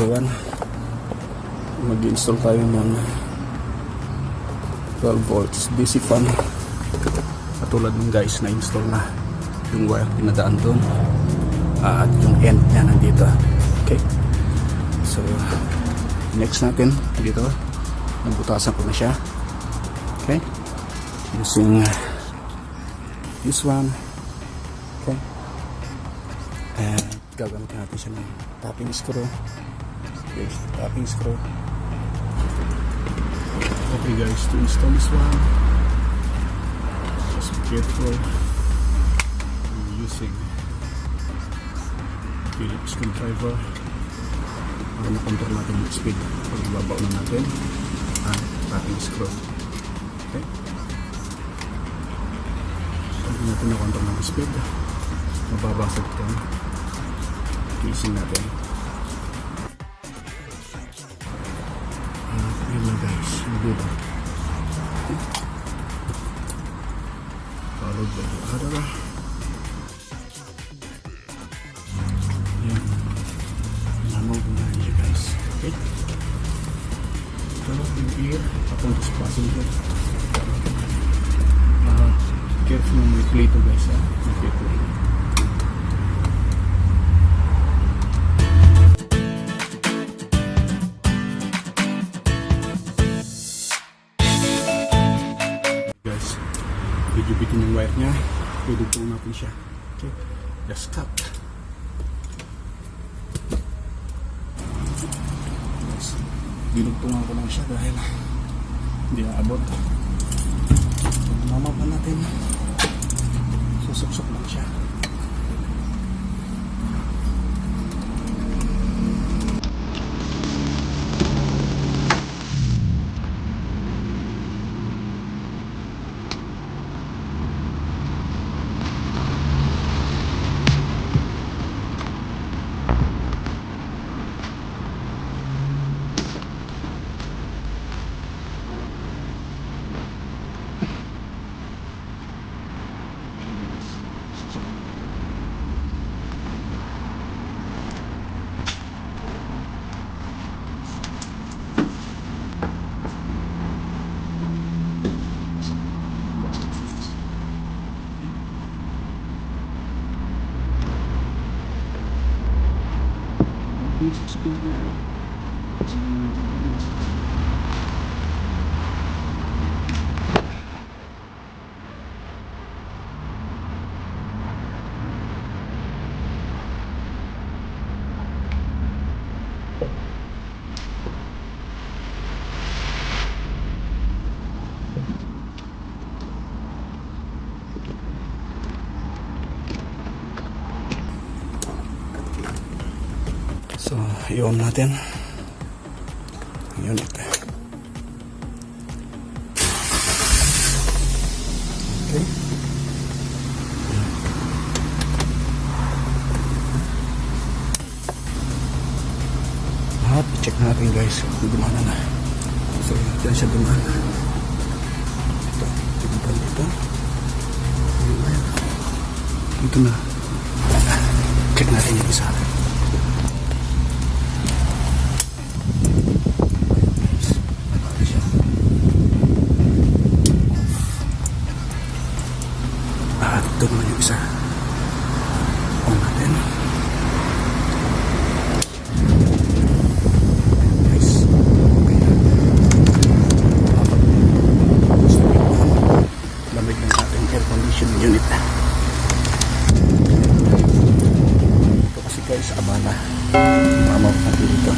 everyone, mag-install tayo ng 12 volts DC fan. Katulad ng guys, na-install na yung wire pinadaan doon, at yung end niya nandito. Okay, so next natin dito, nabutasan ko na siya. Okay, using this one. Okay, and gagamitin natin siya ng tapping screw. Okay, tapping screw. Okay guys, to install this one, just be careful. We're using Phillips screwdriver para makontrol natin yung speed. Pag ibabaw na natin ang tapping screw. Okay, so hindi natin nakontrol ng speed, mababasag ito casing natin. Yun lang guys, yung dulo. Okay, followed by the other. Yan, namog na niya guys. Okay, ito yung ear papunta sa passenger. Careful na may plate guys, may plate. Bitin yung wire niya, pidugtong natin siya. Okay, just cut. Dinugtungan ko lang siya dahil hindi naabot. Mama pa natin, susuksok lang siya. So, i-on natin ang unit. Okay. At i-check natin guys kung gumana na. So, dyan siya gumana. Ito, tignan dito. Ito na. Check natin yung isa. Ito naman yung isa. On natin. Guys. Okay. Lamig ng ating air conditioning unit. Ito kasi guys, abala. Mamaw natin dito.